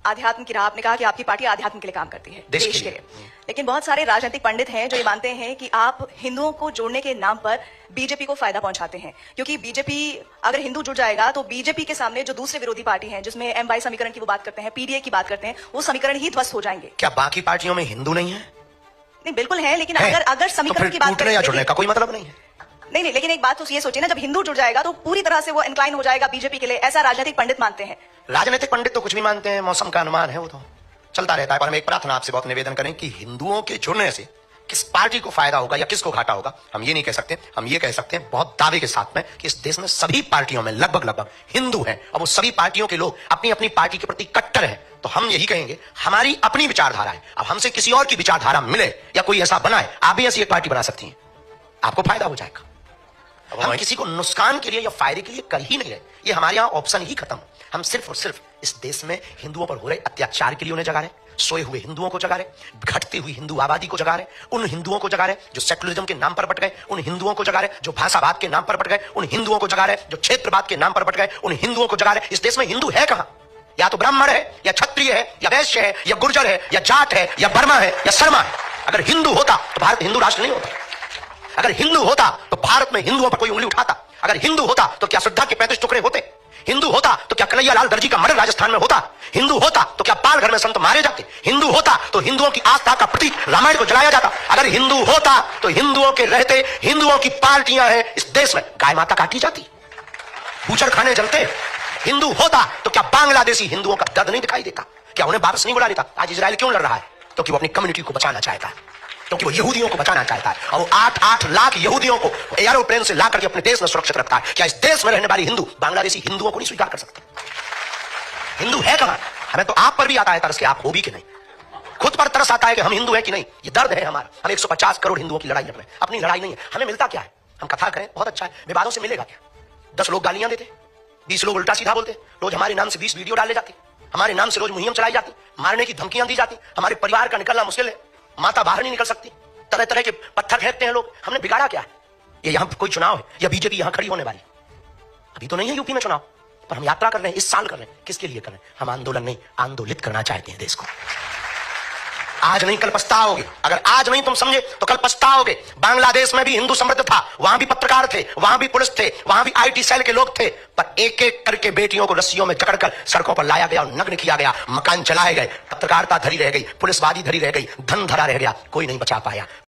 आध्यात्म की राह, आपने कहा कि आपकी पार्टी आध्यात्म के लिए काम करती है, देश के लिए। लेकिन बहुत सारे राजनीतिक पंडित हैं जो ये मानते हैं कि आप हिंदुओं को जोड़ने के नाम पर बीजेपी को फायदा पहुंचाते हैं, क्योंकि बीजेपी, अगर हिंदू जुड़ जाएगा तो बीजेपी के सामने जो दूसरे विरोधी पार्टी हैं, जिसमें एम वाई समीकरण की वो बात करते हैं, पीडीए की बात करते हैं, वो समीकरण ही ध्वस्त हो जाएंगे। क्या बाकी पार्टियों में हिंदू नहीं है? नहीं, बिल्कुल है, लेकिन अगर समीकरण की बात करें या जुड़ने का कोई मतलब नहीं है। नहीं, लेकिन एक बात तो ये सोचिए ना, जब हिंदू जुड़ जाएगा तो पूरी तरह से वो इंक्लाइन हो जाएगा बीजेपी के लिए, ऐसा राजनीतिक पंडित मानते हैं। राजनीतिक पंडित तो कुछ भी मानते हैं, मौसम का अनुमान है, वो तो चलता रहता है। पर हम एक प्रार्थना आपसे बहुत निवेदन करें कि हिंदुओं के जुड़ने से किस पार्टी को फायदा होगा या किसको घाटा होगा, हम ये नहीं कह सकते। हम ये कह सकते हैं बहुत दावे के साथ में कि इस देश में सभी पार्टियों में लगभग हिंदू हैं, और वो सभी पार्टियों के लोग अपनी अपनी पार्टी के प्रति कट्टर हैं। तो हम यही कहेंगे, हमारी अपनी विचारधारा है, अब हमसे किसी और की विचारधारा मिले या कोई ऐसा बनाए, आप भी ऐसी एक पार्टी बना सकती हैं, आपको फायदा हो जाएगा। हम किसी को नुकसान के लिए या फायदे के लिए कर ही नहीं रहे, ये हमारे यहां ऑप्शन ही खत्म। हम सिर्फ और सिर्फ इस देश में हिंदुओं पर हो रहे अत्याचार के लिए उन्हें जगा रहे, सोए हुए हिंदुओं को जगा रहे, घटती हुई हिंदू आबादी को जगा रहे, उन हिंदुओं को जगा रहे जो सेकुलरिज्म के नाम पर बट गए, उन हिंदुओं को जगा रहे जो भाषावाद के नाम पर बट गए, उन हिंदुओं को जगा रहे जो क्षेत्रवाद के नाम पर बट गए, उन हिंदुओं को जगा रहे। इस देश में हिंदू है कहां? या तो ब्राह्मण है, या क्षत्रिय है, या वैश्य है, या गुर्जर है, या जाट है, या बर्मा है, या शर्मा है। अगर हिंदू होता तो भारत हिंदू राष्ट्र नहीं होता। अगर हिंदू होता तो भारत में हिंदुओं पर कोई उंगली उठाता। अगर हिंदू होता तो क्या श्रद्धा के 35 टुकड़े होते? हिंदू होता तो क्या कन्हैया लाल दर्जी का मर्डर राजस्थान में होता? हिंदू होता तो क्या पाल घर में संत मारे जाते? हिंदू होता तो हिंदुओं की आस्था का प्रतीक रामायण को जलाया जाता? अगर हिंदू होता तो हिंदुओं के रहते हिंदुओं की पार्टियां हैं इस देश में गाय माता काटी जाती, बूचड़ खाने जलते। हिंदू होता तो क्या बांग्लादेशी हिंदुओं का दर्द नहीं दिखाई देता? क्या उन्हें वापस नहीं बुला देता? आज इजराइल क्यों लड़ रहा है? क्योंकि वो अपनी कम्युनिटी को बचाना चाहता है, क्योंकि वो यहूदियों को बचाना चाहता है, और वो 8-8 लाख यहूदियों को एयरोप्लेन से लाकर के अपने देश में सुरक्षित रखता है। क्या इस देश में रहने वाली हिंदू बांग्लादेशी हिंदुओं को नहीं स्वीकार कर सकते? हिंदू है कहां? हमें तो आप पर भी आता है तरस के, आप हो भी कि नहीं? खुद पर तरस आता है कि हम हिंदू है कि नहीं। ये दर्द है हमारा। हम 150 करोड़ हिंदुओं की लड़ाई लड़ रहे हैं, अपनी लड़ाई नहीं है। हमें मिलता क्या है? हम कथा करें, बहुत अच्छा है, विवादों से मिलेगा क्या? 10 लोग गालियां देते, 20 लोग उल्टा सीधा बोलते, रोज हमारे नाम से 20 वीडियो डाले जाते, हमारे नाम से रोज मुहिम चलाई जाती, मारने की धमकियां दी जाती, हमारे परिवार का निकलना मुश्किल है, माता बाहर नहीं निकल सकती, तरह तरह के पत्थर फेंकते हैं लोग। हमने बिगाड़ा क्या है? ये यहां कोई चुनाव है या बीजेपी यहां खड़ी होने वाली? अभी तो नहीं है यूपी में चुनाव, पर हम यात्रा कर रहे हैं, इस साल कर रहे हैं। किसके लिए कर रहे हैं? हम आंदोलन नहीं, आंदोलित करना चाहते हैं देश को। आज नहीं कल पछताओगे। अगर आज नहीं तुम समझे तो कल पछताओगे। बांग्लादेश में भी हिंदू समृद्ध था, वहां भी पत्रकार थे, वहां भी पुलिस थे, वहां भी आईटी सेल के लोग थे, पर एक एक करके बेटियों को रस्सियों में जकड़कर सड़कों पर लाया गया और नग्न किया गया, मकान जलाए गए, पत्रकारिता धरी रह गई, पुलिसवादी धरी रह गई, धन धरा रह गया, कोई नहीं बचा पाया।